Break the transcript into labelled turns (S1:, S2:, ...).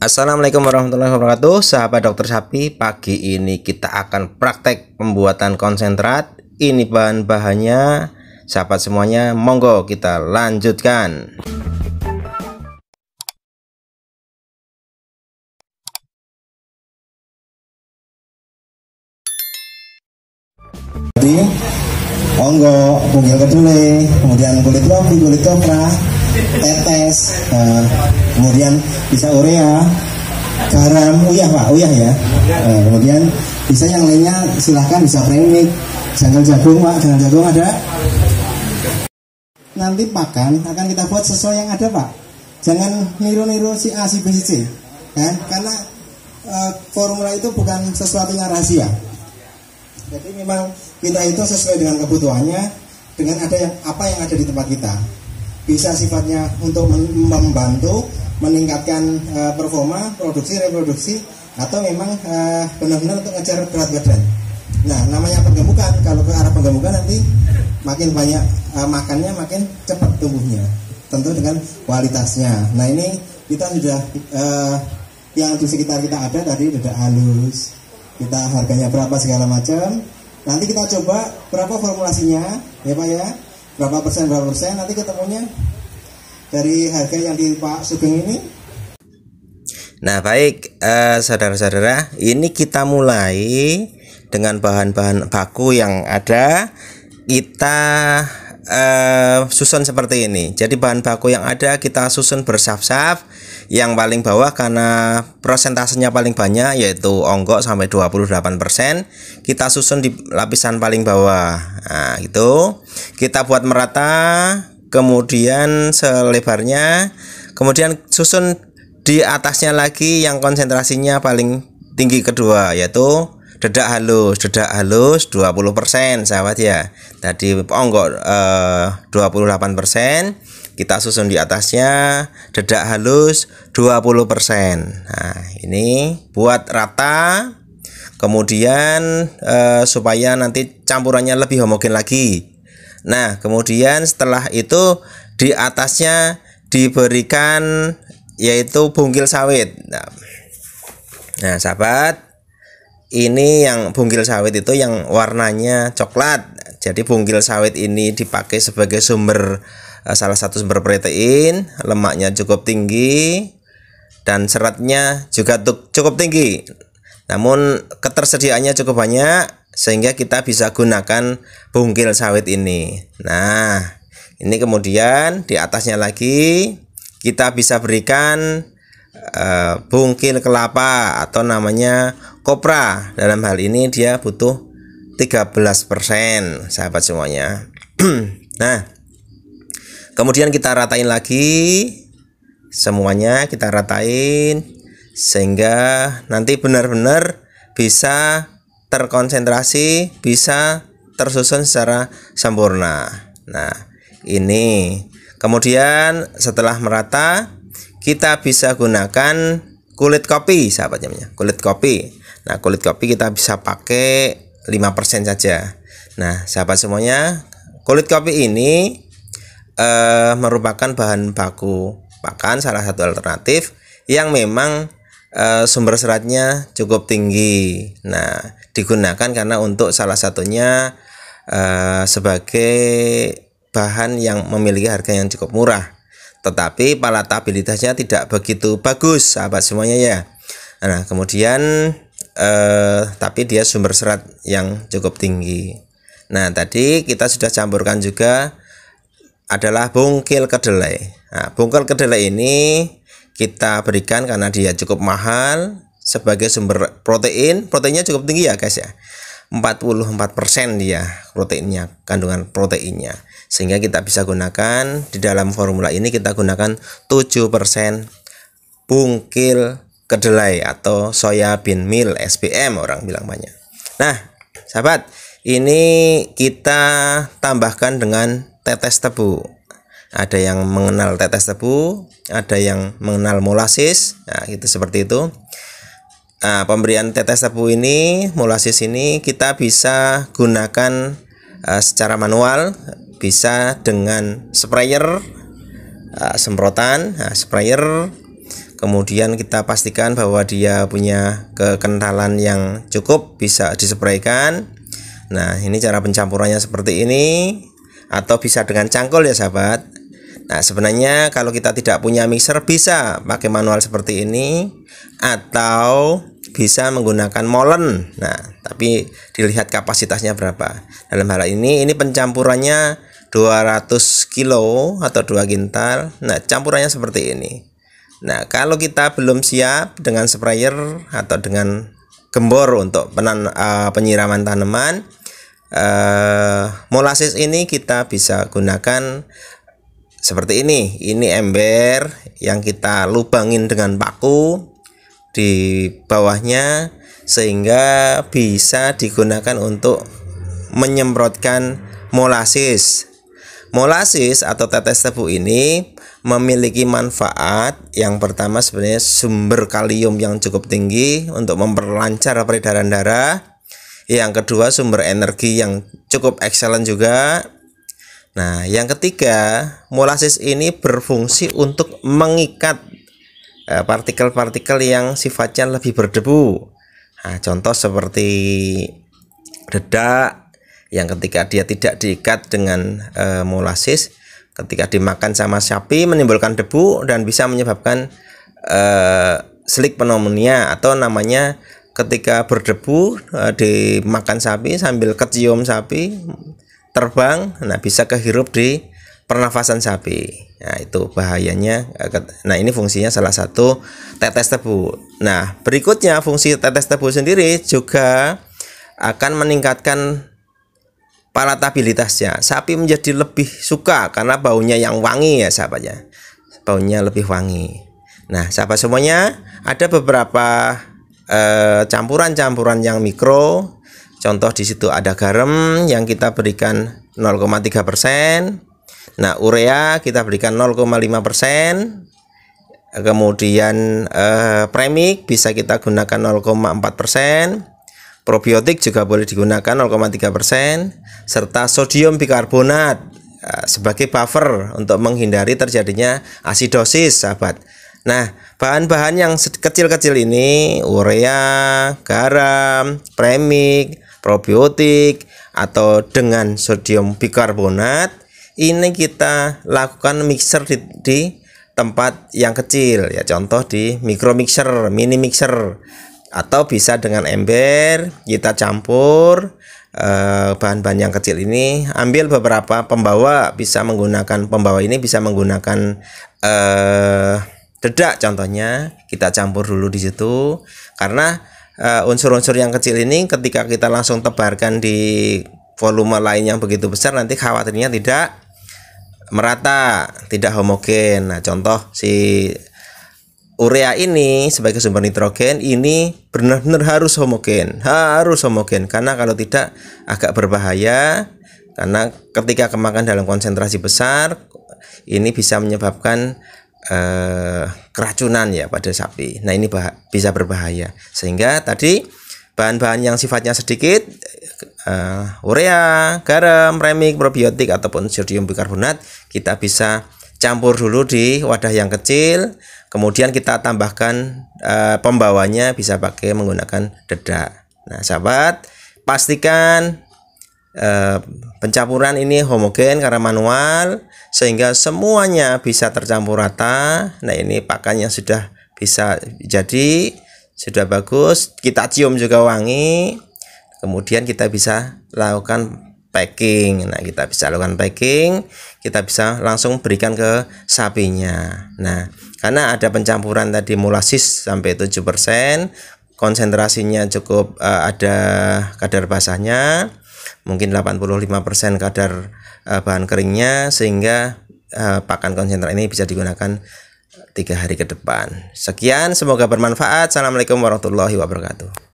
S1: Assalamualaikum warahmatullahi wabarakatuh, sahabat dokter sapi. Pagi ini kita akan praktek pembuatan konsentrat. Ini bahan-bahannya, sahabat semuanya. Monggo kita lanjutkan.
S2: Jadi, monggo punggil kedelai, kemudian kulit kopi, kulit kopra, tetes, kemudian bisa urea, garam, uyah pak, uyah ya. Kemudian bisa yang lainnya silahkan, bisa premix, jangan jagung pak, jangan jagung ada. Nanti pakan akan kita buat sesuai yang ada pak. Jangan niru-niru si A, si B, si C, kan? Karena formula itu bukan sesuatu yang rahasia. Jadi memang kita itu sesuai dengan kebutuhannya, dengan ada yang apa yang ada di tempat kita. Bisa sifatnya untuk membantu meningkatkan performa, produksi, reproduksi, atau memang benar-benar untuk ngejar berat badan. Nah, namanya penggemukan. Kalau ke arah penggemukan nanti makin banyak makannya, makin cepat tumbuhnya. Tentu dengan kualitasnya. Nah, ini kita sudah yang di sekitar kita ada tadi sudah halus. Kita harganya berapa segala macam. Nanti kita coba berapa formulasinya, ya Pak ya. Berapa persen, nanti ketemunya dari harga yang di Pak Sugeng ini.
S1: Nah baik, saudara-saudara, ini kita mulai dengan bahan-bahan baku yang ada. Kita susun seperti ini. Jadi bahan baku yang ada kita susun bersaf-saf. Yang paling bawah karena persentasenya paling banyak, yaitu onggok sampai 28%, kita susun di lapisan paling bawah. Nah itu kita buat merata, kemudian selebarnya, kemudian susun di atasnya lagi yang konsentrasinya paling tinggi kedua, yaitu dedak halus 20%, sahabat ya. Tadi onggok 28%, kita susun di atasnya dedak halus 20%. Nah, ini buat rata. Kemudian supaya nanti campurannya lebih homogen lagi. Nah, kemudian setelah itu di atasnya diberikan yaitu bungkil sawit. Nah, sahabat, ini yang bungkil sawit itu yang warnanya coklat. Jadi bungkil sawit ini dipakai sebagai salah satu sumber protein, lemaknya cukup tinggi dan seratnya juga cukup tinggi. Namun ketersediaannya cukup banyak sehingga kita bisa gunakan bungkil sawit ini. Nah, ini kemudian di atasnya lagi kita bisa berikan bungkil kelapa atau namanya kopra. Dalam hal ini dia butuh 13%, sahabat semuanya. Nah, kemudian kita ratain lagi, semuanya kita ratain sehingga nanti benar-benar bisa terkonsentrasi, bisa tersusun secara sempurna. Nah, ini kemudian setelah merata kita bisa gunakan kulit kopi, sahabatnya, kulit kopi. Nah, kulit kopi kita bisa pakai 5% saja. Nah, sahabat semuanya, kulit kopi ini merupakan bahan baku pakan, salah satu alternatif yang memang sumber seratnya cukup tinggi. Nah, digunakan karena untuk salah satunya sebagai bahan yang memiliki harga yang cukup murah, tetapi palatabilitasnya tidak begitu bagus, sahabat semuanya ya. Nah, kemudian tapi dia sumber serat yang cukup tinggi. Nah, tadi kita sudah campurkan juga adalah bungkil kedelai. Nah, bungkil kedelai ini kita berikan karena dia cukup mahal sebagai sumber protein. Proteinnya cukup tinggi ya guys ya, 44% dia proteinnya, kandungan proteinnya, sehingga kita bisa gunakan di dalam formula ini. Kita gunakan 7% bungkil kedelai atau soya bean meal, SBM orang bilang banyak. Nah, sahabat, ini kita tambahkan dengan tetes tebu. Ada yang mengenal tetes tebu, ada yang mengenal molasis. Nah, gitu seperti itu. Nah, pemberian tetes tebu ini, molasis ini kita bisa gunakan secara manual, bisa dengan sprayer, semprotan, sprayer. kemudian kita pastikan bahwa dia punya kekentalan yang cukup, bisa dispraykan. Nah, ini cara pencampurannya seperti ini, atau bisa dengan cangkul ya sahabat. Nah, sebenarnya kalau kita tidak punya mixer bisa pakai manual seperti ini, atau bisa menggunakan molen. Nah, tapi dilihat kapasitasnya berapa. Dalam hal ini pencampurannya 200 kilo atau 2 kintal. Nah, campurannya seperti ini. Nah, kalau kita belum siap dengan sprayer atau dengan gembor untuk penyiraman tanaman, molasses ini kita bisa gunakan seperti ini. Ini ember yang kita lubangin dengan paku di bawahnya, sehingga bisa digunakan untuk menyemprotkan molasses. Molasses atau tetes tebu ini memiliki manfaat. Yang pertama sebenarnya sumber kalium yang cukup tinggi untuk memperlancar peredaran darah. Yang kedua sumber energi yang cukup excellent juga. Nah, yang ketiga, molasses ini berfungsi untuk mengikat partikel-partikel yang sifatnya lebih berdebu. Nah, contoh seperti dedak yang ketika dia tidak diikat dengan molasses, ketika dimakan sama sapi menimbulkan debu dan bisa menyebabkan sleek pneumonia, atau namanya ketika berdebu dimakan sapi sambil kecium sapi terbang, nah bisa kehirup di pernafasan sapi. Nah, itu bahayanya. Nah, ini fungsinya salah satu tetes tebu. Nah, berikutnya fungsi tetes tebu sendiri juga akan meningkatkan palatabilitasnya. Sapi menjadi lebih suka karena baunya yang wangi ya sahabatnya. Baunya lebih wangi. Nah, sahabat semuanya, ada beberapa campuran-campuran yang mikro. Contoh di situ ada garam yang kita berikan 0,3%. Nah, urea kita berikan 0,5%. Kemudian premix bisa kita gunakan 0,4%. Probiotik juga boleh digunakan 0,3%, serta sodium bikarbonat sebagai buffer untuk menghindari terjadinya asidosis, sahabat. Nah, bahan-bahan yang kecil-kecil ini, urea, garam, premix, probiotik, atau dengan sodium bikarbonat, ini kita lakukan mixer di tempat yang kecil ya, contoh di micro mixer, mini mixer, atau bisa dengan ember kita campur bahan-bahan yang kecil ini. Ambil beberapa pembawa, bisa menggunakan pembawa ini, bisa menggunakan dedak contohnya, kita campur dulu di situ, karena unsur-unsur yang kecil ini ketika kita langsung tebarkan di volume lain yang begitu besar, nanti khawatirnya tidak merata, tidak homogen. Nah, contoh si urea ini sebagai sumber nitrogen ini benar-benar harus homogen, karena kalau tidak agak berbahaya, karena ketika kemakan dalam konsentrasi besar ini bisa menyebabkan keracunan ya pada sapi. Nah, ini bisa berbahaya, sehingga tadi bahan-bahan yang sifatnya sedikit, urea, garam, premix, probiotik, ataupun sodium bikarbonat, kita bisa campur dulu di wadah yang kecil, kemudian kita tambahkan pembawanya, bisa pakai menggunakan dedak. Nah, sahabat, pastikan pencampuran ini homogen karena manual, sehingga semuanya bisa tercampur rata. Nah, ini pakannya sudah bisa jadi, sudah bagus, kita cium juga wangi. Kemudian kita bisa lakukan packing. Nah, kita bisa lakukan packing, kita bisa langsung berikan ke sapinya. Nah, karena ada pencampuran tadi molasses sampai 7%, konsentrasinya cukup, ada kadar basahnya, mungkin 85% kadar bahan keringnya, sehingga pakan konsentrat ini bisa digunakan 3 hari ke depan. Sekian, semoga bermanfaat. Assalamualaikum warahmatullahi wabarakatuh.